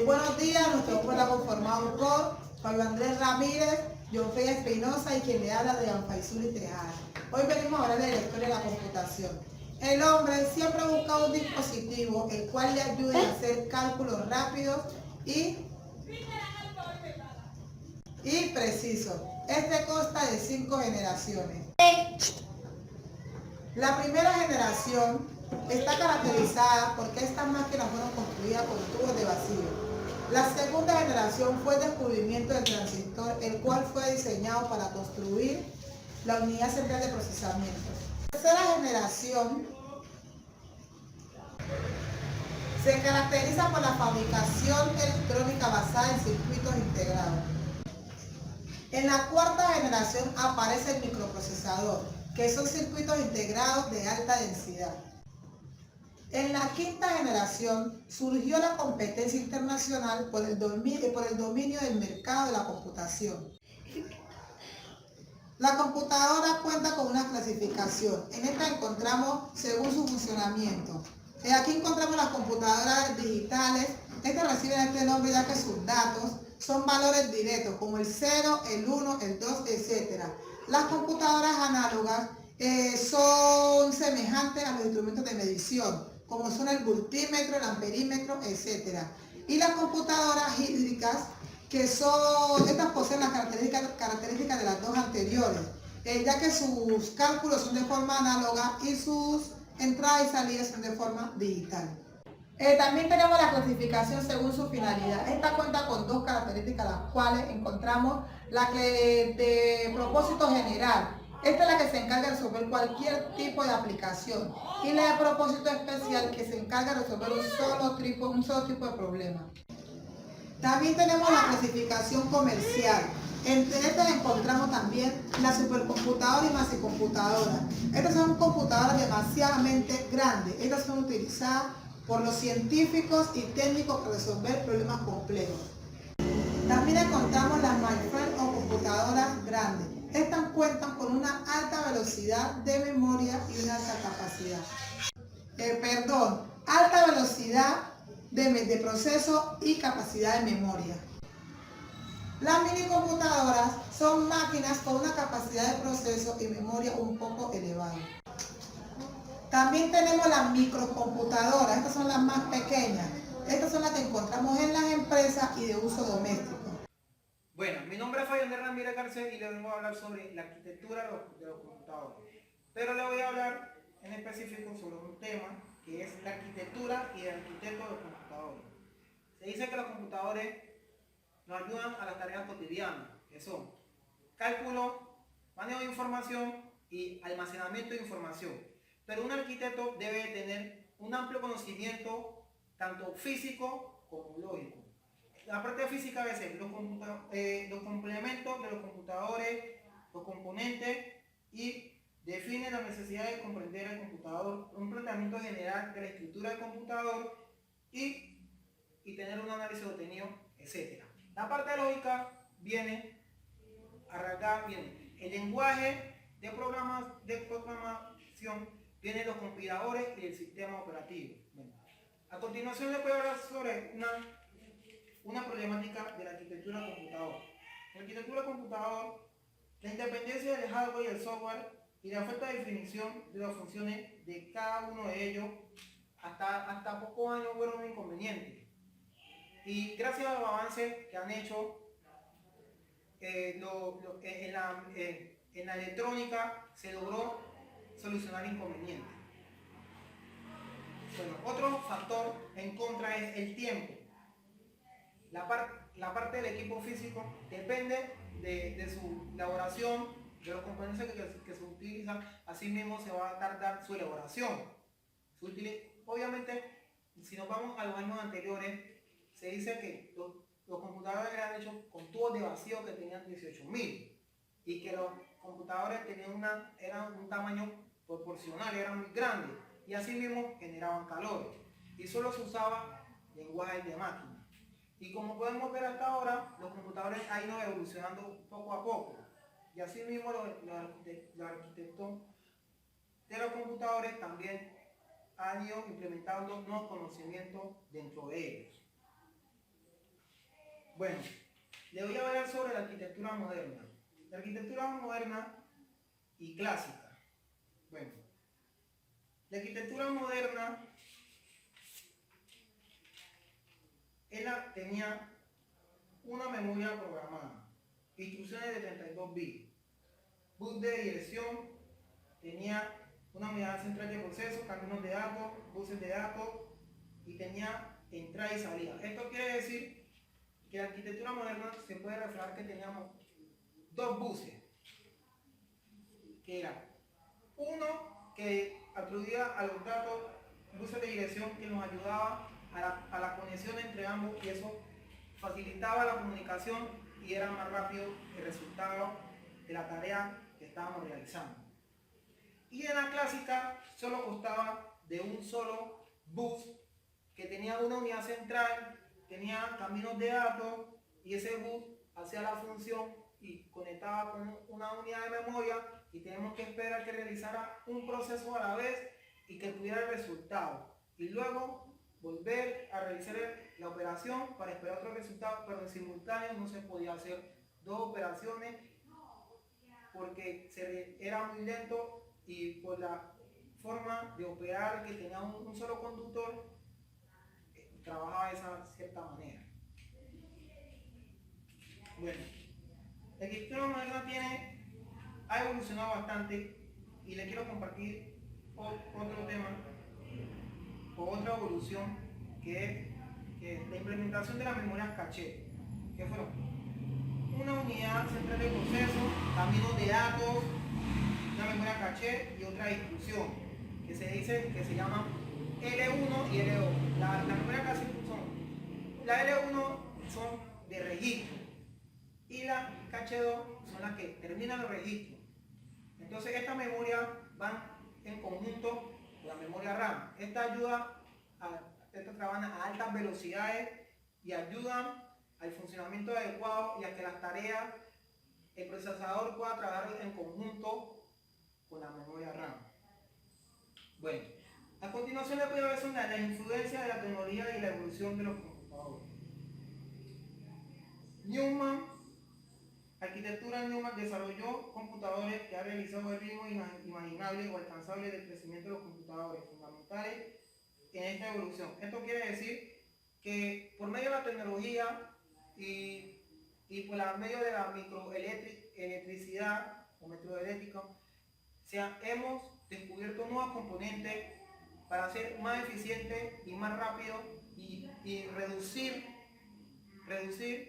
Buenos días, nuestro grupo está conformado por Pablo Andrés Ramírez, John Fey Espinosa y quien le habla de Anfaisuli Tejada. Hoy venimos a hablar de la historia de la computación. El hombre siempre busca un dispositivo el cual le ayude a hacer cálculos rápidos y precisos. Este consta de 5 generaciones. La primera generación está caracterizada porque estas máquinas fueron construidas con tubos de vacío. La segunda generación fue el descubrimiento del transistor, el cual fue diseñado para construir la unidad central de procesamiento. La tercera generación se caracteriza por la fabricación electrónica basada en circuitos integrados. En la cuarta generación aparece el microprocesador, que son circuitos integrados de alta densidad. En la quinta generación surgió la competencia internacional por el dominio del mercado de la computación. La computadora cuenta con una clasificación. En esta encontramos según su funcionamiento. Aquí encontramos las computadoras digitales. Estas reciben este nombre ya que sus datos son valores directos, como el 0, el 1, el 2, etc. Las computadoras análogas son semejantes a los instrumentos de medición, como son el voltímetro, el amperímetro, etc. Y las computadoras hídricas, estas poseen las características de las dos anteriores, ya que sus cálculos son de forma análoga y sus entradas y salidas son de forma digital. También tenemos la clasificación según su finalidad. Esta cuenta con 2 características, las cuales encontramos la que de propósito general. Esta es la que se encarga de resolver cualquier tipo de aplicación, y la de propósito especial, que se encarga de resolver un solo tipo de problema. También tenemos la clasificación comercial. Entre estas encontramos también la supercomputadora y masicomputadora. Estas son computadoras demasiadamente grandes. Estas son utilizadas por los científicos y técnicos para resolver problemas complejos. También encontramos las mainframe o computadoras grandes. Estas cuentan con una alta velocidad de memoria y una alta capacidad. Alta velocidad de proceso y capacidad de memoria. Las minicomputadoras son máquinas con una capacidad de proceso y memoria un poco elevada. También tenemos las microcomputadoras. Estas son las más pequeñas. Estas son las que encontramos en las empresas y de uso doméstico. Bueno, mi nombre es Pablo Andrés Ramírez Garcés y les vengo a hablar sobre la arquitectura de los computadores. Pero le voy a hablar en específico sobre un tema que es la arquitectura y el arquitecto de los computadores. Se dice que los computadores nos ayudan a las tareas cotidianas, que son cálculo, manejo de información y almacenamiento de información. Pero un arquitecto debe tener un amplio conocimiento tanto físico como lógico. La parte física debe ser los complementos de los computadores, los componentes, y define la necesidad de comprender el computador, un planteamiento general de la estructura del computador y tener un análisis obtenido, etc. La parte lógica viene el lenguaje de programación, viene los compiladores y el sistema operativo. Bueno, a continuación les voy a hablar sobre una problemática de la arquitectura del computador. En la arquitectura del computador, la independencia del hardware y el software y la falta de definición de las funciones de cada uno de ellos hasta pocos años fueron un inconveniente. Y gracias a los avances que han hecho en la electrónica, se logró solucionar inconvenientes. Bueno, otro factor en contra es el tiempo. La parte del equipo físico depende de su elaboración, de los componentes que se utilizan. Asimismo se va a tardar su elaboración. Obviamente, si nos vamos a los años anteriores, se dice que los computadores eran hechos con tubos de vacío que tenían 18.000 y que los computadores eran un tamaño proporcional, eran muy grandes y asimismo generaban calor y solo se usaba lenguaje de máquina. Y como podemos ver hasta ahora, los computadores han ido evolucionando poco a poco. Y asimismo los arquitectos de los computadores también han ido implementando nuevos conocimientos dentro de ellos. Bueno, le voy a hablar sobre la arquitectura moderna. La arquitectura moderna y clásica. Bueno, la arquitectura moderna tenía una memoria programada, instrucciones de 32 bits, bus de dirección, tenía una unidad central de proceso, caminos de datos, buses de datos y tenía entrada y salida. Esto quiere decir que la arquitectura moderna se puede reflejar que teníamos dos buses, que era uno que acudía a los datos, buses de dirección que nos ayudaba a la conexión entre ambos y eso facilitaba la comunicación y era más rápido el resultado de la tarea que estábamos realizando. Y en la clásica solo constaba de un solo bus que tenía una unidad central, tenía caminos de datos y ese bus hacía la función y conectaba con una unidad de memoria y tenemos que esperar que realizara un proceso a la vez y que tuviera el resultado y luego volver a realizar la operación para esperar otro resultado, pero en simultáneo no se podía hacer dos operaciones porque era muy lento y por la forma de operar que tenía un solo conductor trabajaba de esa cierta manera. Bueno, la arquitectura moderna ha evolucionado bastante y le quiero compartir otro tema o otra evolución que es la implementación de las memorias caché, que fueron una unidad central de proceso, caminos de datos, una memoria caché y otra instrucción que se llama L1 y L2. La memoria caché la L1 son de registro y la caché 2 son las que terminan los registros. Entonces estas memorias van en conjunto con la memoria RAM. Esta trabajan a altas velocidades y ayudan al funcionamiento adecuado y a que las tareas, el procesador pueda trabajar en conjunto con la memoria RAM. Bueno, a continuación les voy a ver sobre la influencia de la tecnología y la evolución de los computadores. Arquitectura Newman desarrolló computadores que han realizado el ritmo imaginable o alcanzable del crecimiento de los computadores fundamentales en esta evolución. Esto quiere decir que por medio de la tecnología y por medio de la microelectricidad o microeléctrica, hemos descubierto nuevos componentes para ser más eficientes y más rápidos y reducir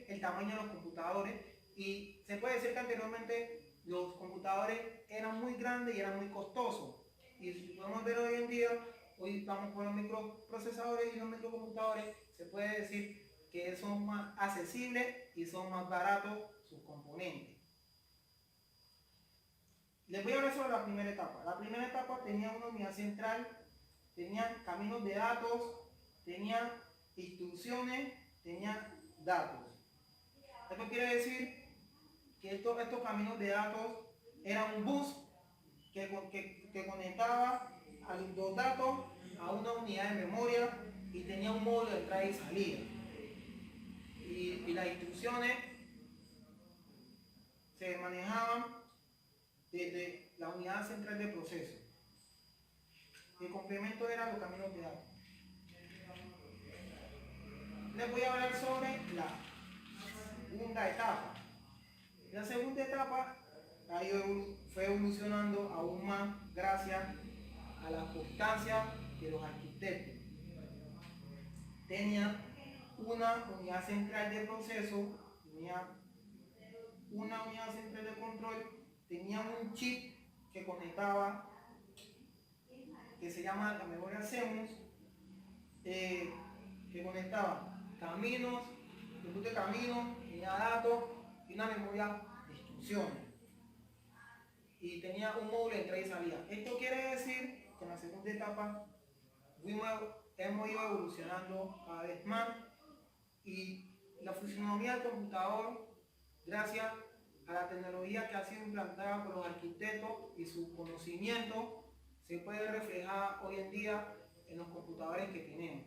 el tamaño de los computadores. Y se puede decir que anteriormente los computadores eran muy grandes y eran muy costosos. Y si podemos ver hoy en día, hoy estamos con los microprocesadores y los microcomputadores, se puede decir que son más accesibles y son más baratos sus componentes. Les voy a hablar sobre la primera etapa. La primera etapa tenía una unidad central, tenía caminos de datos, tenía instrucciones, tenía datos. Esto quiere decir que estos caminos de datos eran un bus que conectaba a los datos a una unidad de memoria y tenía un módulo de entrada y salida. Y las instrucciones se manejaban desde la unidad central de proceso. El complemento eran los caminos de datos. Les voy a hablar sobre la segunda etapa. La segunda etapa fue evolucionando aún más gracias a la constancia de los arquitectos. Tenía una unidad central de proceso, tenía una unidad central de control, tenía un chip que conectaba, que se llama la memoria CEMUS, que conectaba caminos, input de caminos, tenía datos y una memoria de instrucciones. Y tenía un módulo de entrada y salida. Esto quiere decir que en la segunda etapa hemos ido evolucionando cada vez más y la funcionalidad del computador, gracias a la tecnología que ha sido implantada por los arquitectos y su conocimiento, se puede reflejar hoy en día en los computadores que tenemos.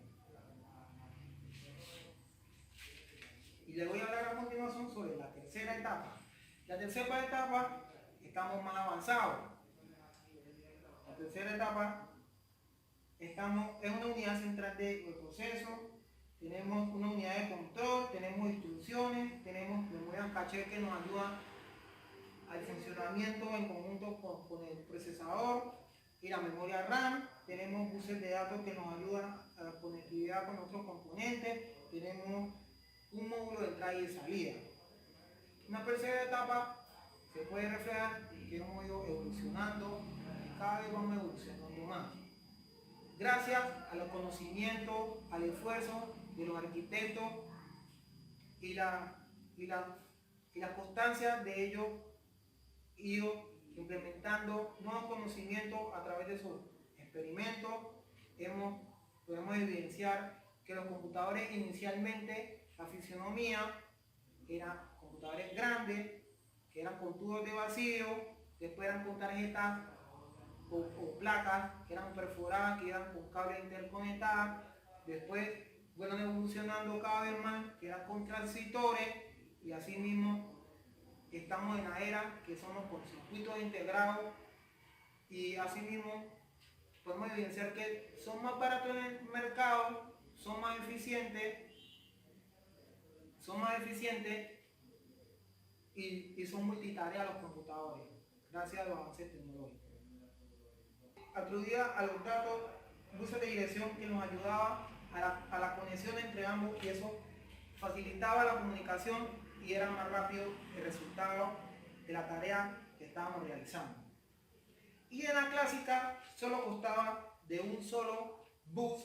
Y les voy a hablar a continuación sobre la tercera etapa. La tercera etapa estamos más avanzados. La tercera etapa estamos en una unidad central de proceso. Tenemos una unidad de control, tenemos instrucciones, tenemos memorias caché que nos ayudan al funcionamiento en conjunto con el procesador y la memoria RAM. Tenemos buses de datos que nos ayudan a la conectividad con otros componentes. Tenemos un módulo de entrada y de salida. Una tercera etapa se puede reflejar que hemos ido evolucionando y cada vez vamos evolucionando más. Gracias a los conocimientos, al esfuerzo de los arquitectos y la constancia de ellos, ido implementando nuevos conocimientos a través de sus experimentos. Podemos evidenciar que los computadores inicialmente, la fisionomía, eran computadores grandes, que eran con tubos de vacío, después eran con tarjetas o placas que eran perforadas, que eran con cables interconectadas, después fueron evolucionando cada vez más, que eran con transistores, y así mismo estamos en la era que son los circuitos integrados, y así mismo podemos evidenciar que son más baratos en el mercado, son más eficientes y son multitarea los computadores, gracias a los avances tecnológicos. Atribuida a los datos, buses de dirección que nos ayudaba a la conexión entre ambos, y eso facilitaba la comunicación y era más rápido el resultado de la tarea que estábamos realizando. Y en la clásica solo constaba de un solo bus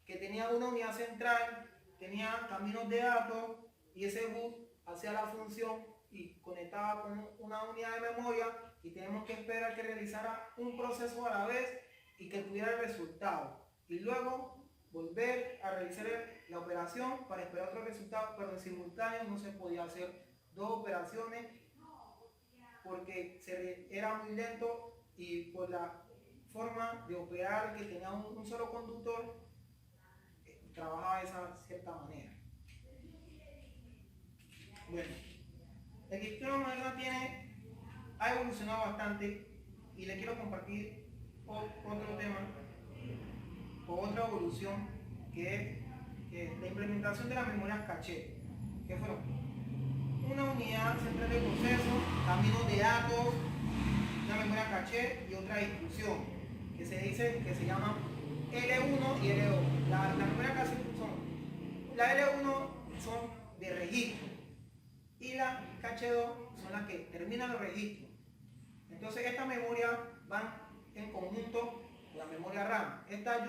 que tenía una unidad central, tenía caminos de datos, y ese bus hacía la función y conectaba con una unidad de memoria, y tenemos que esperar que realizara un proceso a la vez y que tuviera el resultado, y luego volver a realizar la operación para esperar otro resultado, pero en simultáneo no se podía hacer dos operaciones porque era muy lento, y por la forma de operar que tenía un solo conductor, trabajaba de esa cierta manera. Bueno, el sistema moderno ha evolucionado bastante, y le quiero compartir otro tema o otra evolución, que es la implementación de las memorias caché, que fueron una unidad central de proceso, caminos de datos, una memoria caché y otra instrucción, que se llama L1 y L2. La memoria caché la L1 son de registro, y la caché 2 son las que terminan los registros. Entonces estas memorias van en conjunto con la memoria RAM. Esta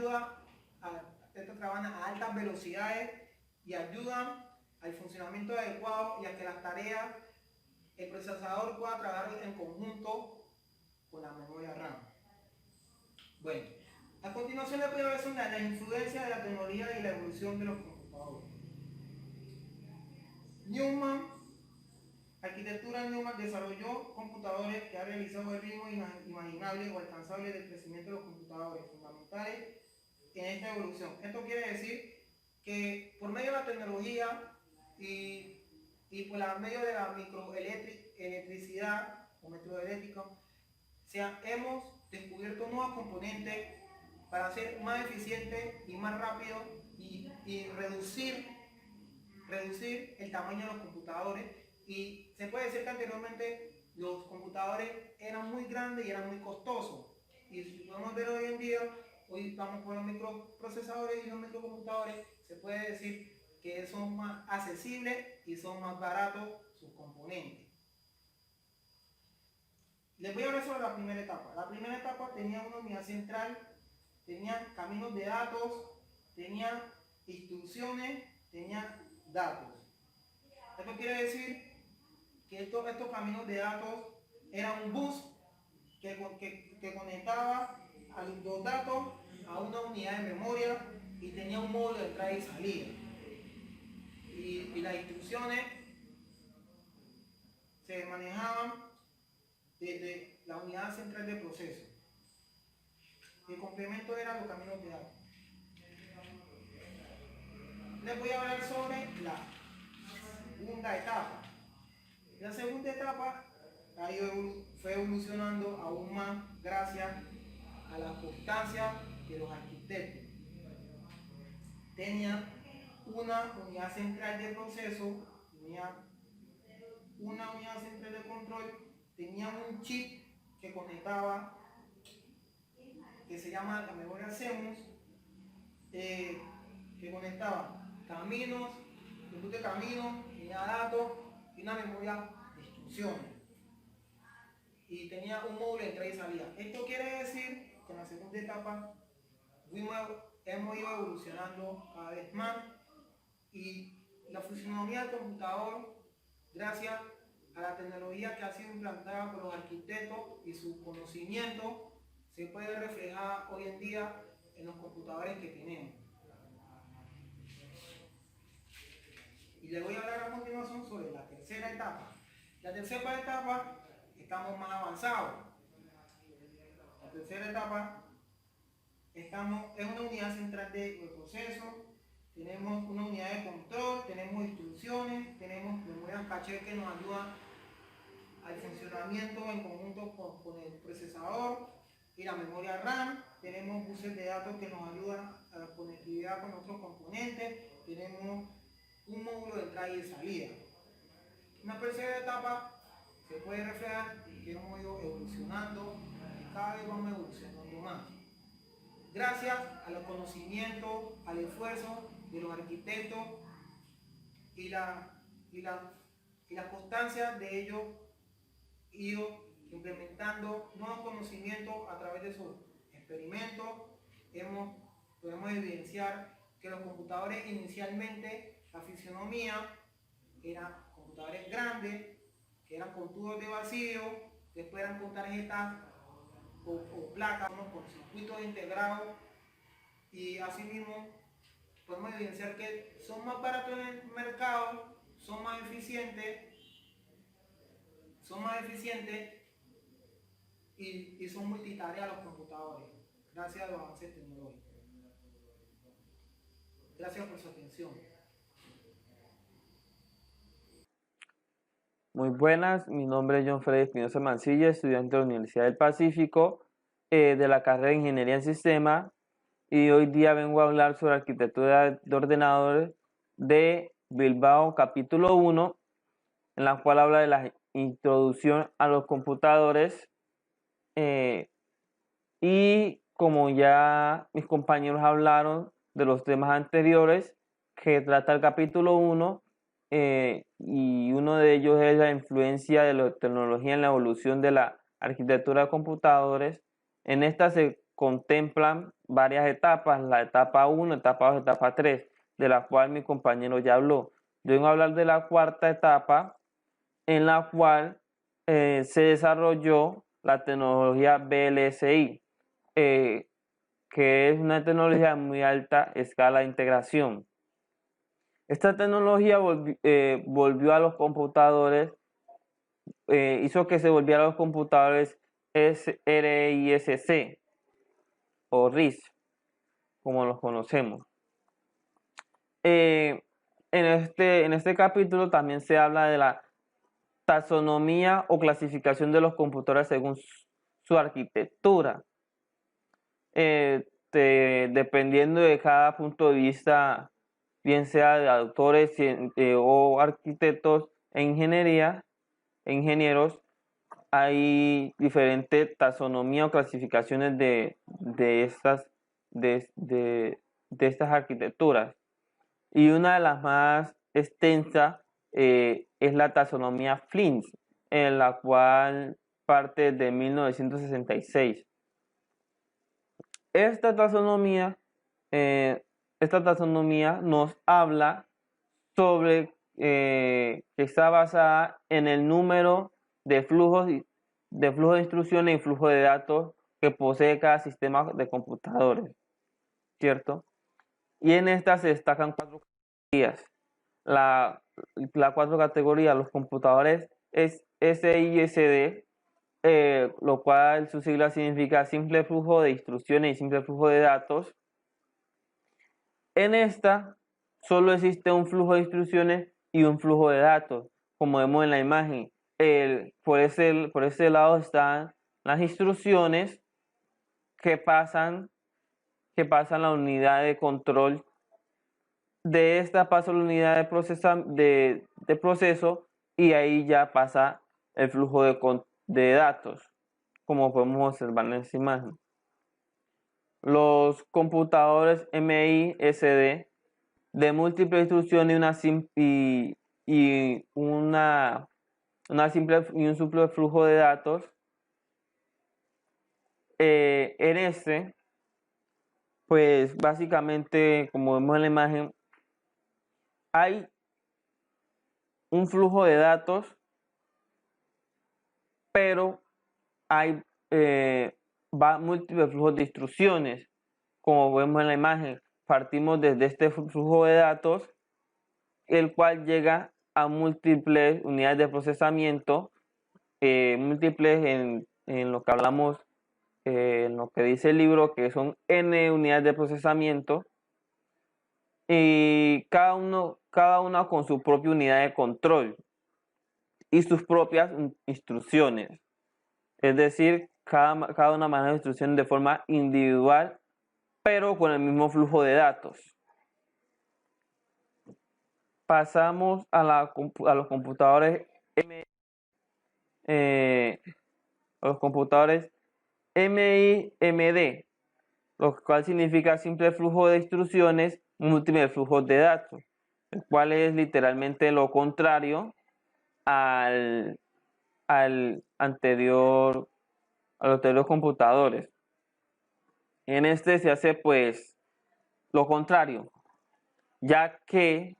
trabajan a altas velocidades y ayudan al funcionamiento adecuado y a que las tareas, el procesador pueda trabajar en conjunto con la memoria RAM. Bueno, a continuación les voy a hablar sobre la influencia de la tecnología y la evolución de los computadores. Arquitectura Newman desarrolló computadores que han realizado el ritmo imaginable o alcanzable del crecimiento de los computadores, fundamentales en esta evolución. Esto quiere decir que por medio de la tecnología y por medio de la microelectricidad o microeléctrica, hemos descubierto nuevos componentes para ser más eficientes y más rápidos, y reducir el tamaño de los computadores. Y se puede decir que anteriormente los computadores eran muy grandes y eran muy costosos, y si podemos ver hoy en día, hoy estamos con los microprocesadores y los microcomputadores, se puede decir que son más accesibles y son más baratos sus componentes. Les voy a hablar sobre la primera etapa. La primera etapa tenía una unidad central, tenía caminos de datos, tenía instrucciones, tenía datos. Esto quiere decir que estos caminos de datos eran un bus que conectaba a los datos a una unidad de memoria, y tenía un módulo de entrada y salida. Y las instrucciones se manejaban desde la unidad central de proceso. El complemento eran los caminos de datos. Les voy a hablar sobre segunda etapa. La segunda etapa fue evolucionando aún más gracias a la constancia de los arquitectos. Tenía una unidad central de proceso, tenía una unidad central de control, tenía un chip que conectaba, que se llama la memoria CEMUS, que conectaba caminos, input de caminos, tenía datos y una memoria de instrucciones. Y tenía un módulo de entrada y salida. Esto quiere decir que en la segunda etapa hemos ido evolucionando cada vez más y la funcionalidad del computador, gracias a la tecnología que ha sido implantada por los arquitectos y su conocimiento, se puede reflejar hoy en día en los computadores que tenemos. Y les voy a hablar a continuación sobre la tercera etapa. La tercera etapa estamos más avanzados. La tercera etapa es una unidad central de proceso, tenemos una unidad de control, tenemos instrucciones, tenemos memorias caché que nos ayudan al funcionamiento en conjunto con el procesador y la memoria RAM, tenemos buses de datos que nos ayudan a la conectividad con otros componentes, tenemos un módulo de entrada y de salida. Una tercera etapa se puede reflejar que hemos ido evolucionando y cada vez vamos evolucionando más. Gracias a los conocimientos, al esfuerzo de los arquitectos y la constancia de ellos ido implementando nuevos conocimientos a través de sus experimentos, podemos evidenciar que los computadores inicialmente, la fisionomía, eran computadores grandes, que eran con tubos de vacío, después eran con tarjetas o placas, con circuitos integrados, y asimismo podemos evidenciar que son más baratos en el mercado, son más eficientes y son multitarea los computadores, gracias a los avances tecnológicos. Gracias por su atención. Muy buenas, mi nombre es John Freddy Espinosa Mancilla, estudiante de la Universidad del Pacífico, de la carrera de Ingeniería en Sistemas, y hoy día vengo a hablar sobre arquitectura de ordenadores de Bilbao, capítulo 1, en la cual habla de la introducción a los computadores, y como ya mis compañeros hablaron de los temas anteriores que trata el capítulo 1, y uno de ellos es la influencia de la tecnología en la evolución de la arquitectura de computadores. En esta se contemplan varias etapas, la etapa 1, etapa 2, etapa 3, de la cual mi compañero ya habló. Yo vengo a hablar de la cuarta etapa, en la cual se desarrolló la tecnología VLSI, que es una tecnología de muy alta escala de integración. Esta tecnología volvió a los computadores, hizo que se volvieran los computadores RISC o RISC, como los conocemos. En este capítulo también se habla de la taxonomía o clasificación de los computadores según su arquitectura. Dependiendo de cada punto de vista, bien sea de autores o arquitectos e ingenieros, hay diferentes taxonomía o clasificaciones de estas arquitecturas. Y una de las más extensas es la taxonomía Flint, en la cual parte de 1966. Esta taxonomía nos habla sobre que está basada en el número de flujos de instrucciones y flujo de datos que posee cada sistema de computadores, ¿cierto? Y en esta se destacan 4 categorías. La 4 categorías, los computadores es SISD, lo cual su sigla significa simple flujo de instrucciones y simple flujo de datos. En esta solo existe un flujo de instrucciones y un flujo de datos, como vemos en la imagen. Por ese lado están las instrucciones que pasan la unidad de control. De esta pasa la unidad de proceso y ahí ya pasa el flujo de datos, como podemos observar en esta imagen. Los computadores MISD de múltiples instrucciones y un simple flujo de datos. En este, pues básicamente, como vemos en la imagen, hay un flujo de datos, pero hay múltiples flujos de instrucciones. Como vemos en la imagen, partimos desde este flujo de datos, el cual llega a múltiples unidades de procesamiento, múltiples en lo que hablamos, en lo que dice el libro, que son n unidades de procesamiento, y cada una con su propia unidad de control y sus propias instrucciones. Es decir, cada una maneja instrucciones de forma individual, pero con el mismo flujo de datos. Pasamos a los computadores MIMD, lo cual significa simple flujo de instrucciones, múltiples flujos de datos, el cual es literalmente lo contrario a los anteriores computadores. En este se hace pues lo contrario, ya que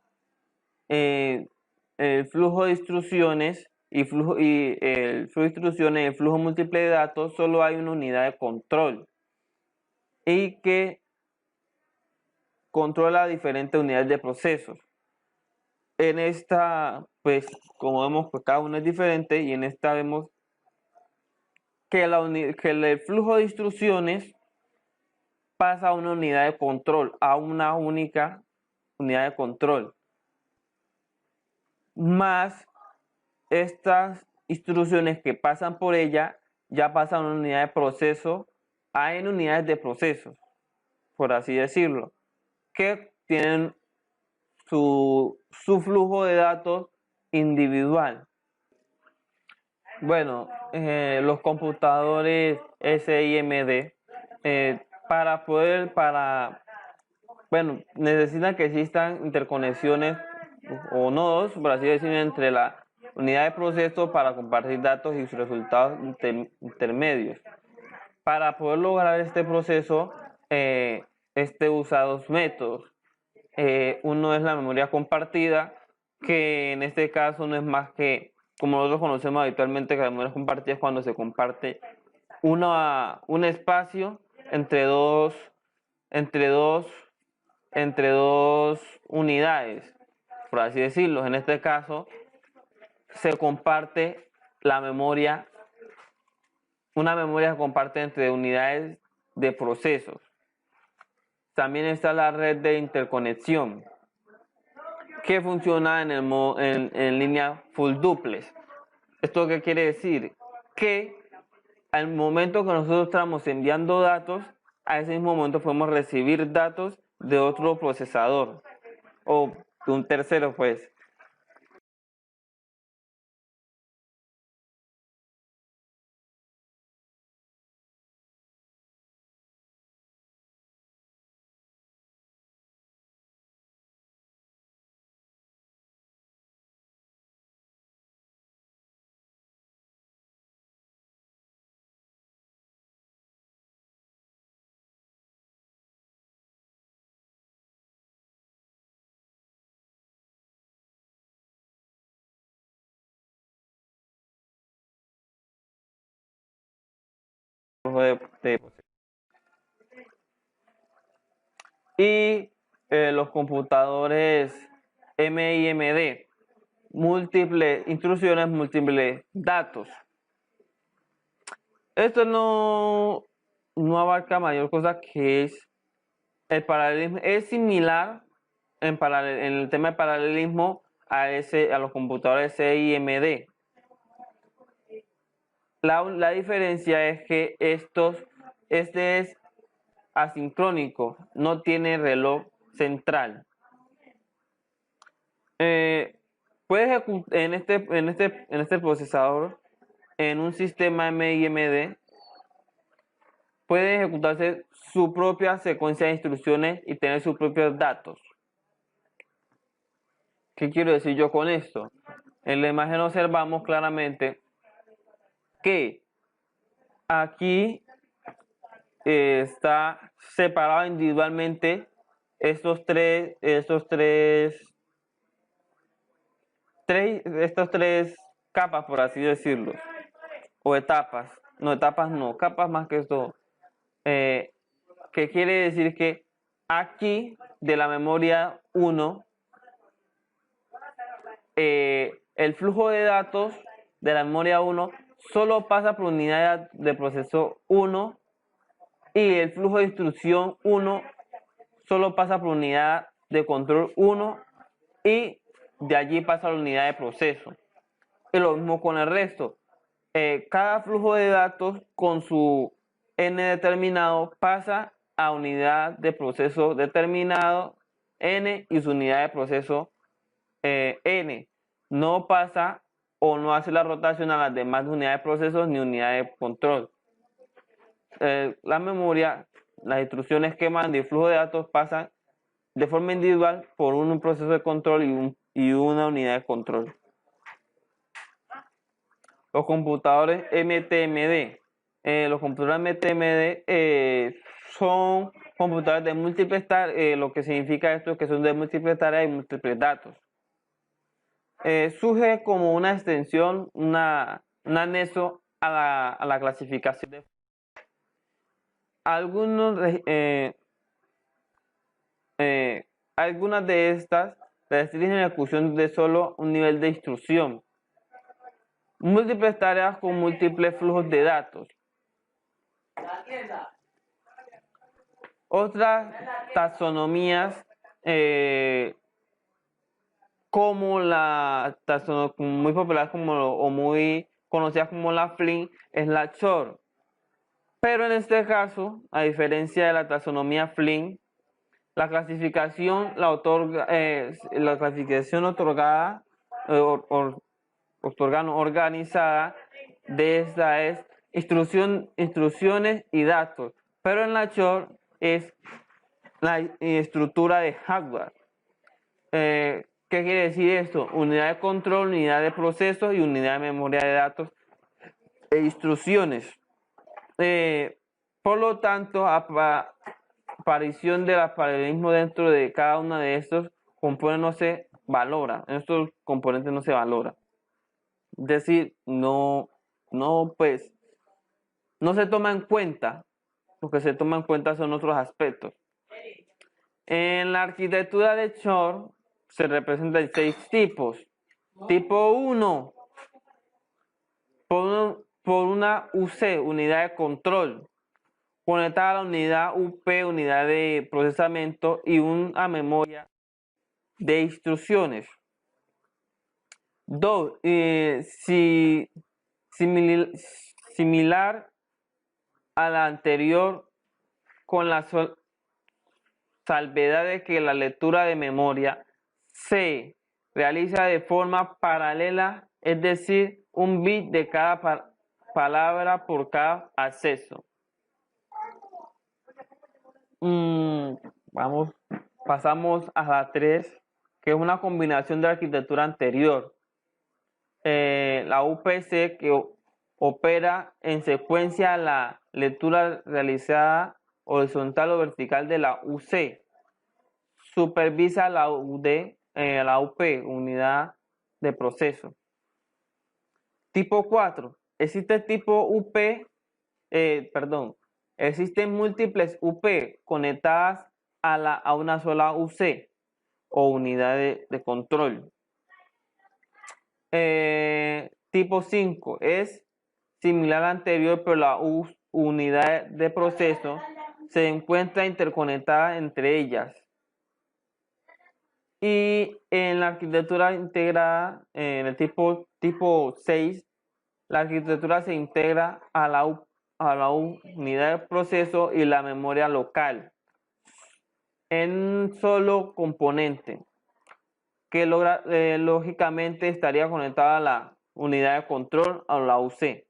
el flujo de instrucciones y el flujo de instrucciones y el flujo múltiple de datos solo hay una unidad de control y que controla diferentes unidades de procesos. En esta, pues, como vemos, pues cada uno es diferente, y en esta vemos que el flujo de instrucciones pasa a una unidad de control, a una única unidad de control, más estas instrucciones que pasan por ella ya pasan a una unidad de proceso, a n unidades de procesos, por así decirlo, que tienen su flujo de datos individual. Bueno, los computadores SIMD, necesitan que existan interconexiones o nodos, por así decirlo, entre la unidad de proceso para compartir datos y sus resultados intermedios. Para poder lograr este proceso, usa dos métodos. Uno es la memoria compartida, que en este caso no es más que, como nosotros conocemos habitualmente, que la memoria compartida es cuando se comparte un espacio entre dos unidades, por así decirlo. En este caso se comparte una memoria se comparte entre unidades de procesos. También está la red de interconexión, que funciona en línea full duplex. ¿Esto qué quiere decir? Que al momento que nosotros estamos enviando datos, a ese mismo momento podemos recibir datos de otro procesador o de un tercero, pues. Y los computadores MIMD, múltiples instrucciones, múltiples datos. Esto no abarca mayor cosa, que es el paralelismo. Es similar en el tema de paralelismo a los computadores CIMD. La diferencia es que este es asincrónico, no tiene reloj central. Puedes en este procesador, en un sistema MIMD, puede ejecutarse su propia secuencia de instrucciones y tener sus propios datos. ¿Qué quiero decir yo con esto? En la imagen observamos claramente que aquí está separado individualmente estas tres capas, por así decirlo, o etapas. No, etapas no, capas más que esto. Que quiere decir que aquí de la memoria 1, el flujo de datos de la memoria 1 solo pasa por unidad de proceso 1 y el flujo de instrucción 1 solo pasa por unidad de control 1 y de allí pasa a la unidad de proceso. Y lo mismo con el resto. Cada flujo de datos con su n determinado pasa a unidad de proceso determinado n y su unidad de proceso n. No pasa o no hace la rotación a las demás unidades de proceso ni unidades de control. La memoria, las instrucciones que manda y el flujo de datos pasan de forma individual por un proceso de control y una unidad de control. Los computadores MTMD. Los computadores MTMD son computadores de múltiples tareas. Lo que significa esto es que son de múltiples tareas y múltiples datos. Surge como una extensión, un anexo a la clasificación de algunas de estas restringen la ejecución de solo un nivel de instrucción. Múltiples tareas con múltiples flujos de datos. Otras taxonomías como la taxonomía muy popular o muy conocida como la Flynn es la Shor. Pero en este caso, a diferencia de la taxonomía Flynn, la clasificación organizada de esta es instrucciones y datos, pero en la Shor es la estructura de hardware. ¿Qué quiere decir esto? Unidad de control, unidad de proceso y unidad de memoria de datos e instrucciones. Por lo tanto, aparición del paralelismo dentro de cada uno de estos componentes no se valora. En estos componentes no se valora. Es decir, no se toma en cuenta. Lo que se toma en cuenta son otros aspectos. En la arquitectura de Shor se representan 6 tipos. Tipo 1, por una UC, unidad de control, conectada a la unidad UP, unidad de procesamiento, y una memoria de instrucciones. 2. Similar a la anterior, con la salvedad de que la lectura de memoria se realiza de forma paralela, es decir, un bit de cada palabra por cada acceso. Pasamos a la 3, que es una combinación de la arquitectura anterior. La UPC, que opera en secuencia a la lectura realizada horizontal o vertical de la UC. Supervisa la UD, la UP, unidad de proceso. Tipo 4. Existen múltiples UP conectadas a una sola UC o unidad de control. Tipo 5 es similar al anterior, pero la unidad de proceso se encuentra interconectada entre ellas. Y en la arquitectura integrada, en el tipo 6, la arquitectura se integra a la unidad de proceso y la memoria local en un solo componente que lógicamente estaría conectada a la unidad de control, a la UC.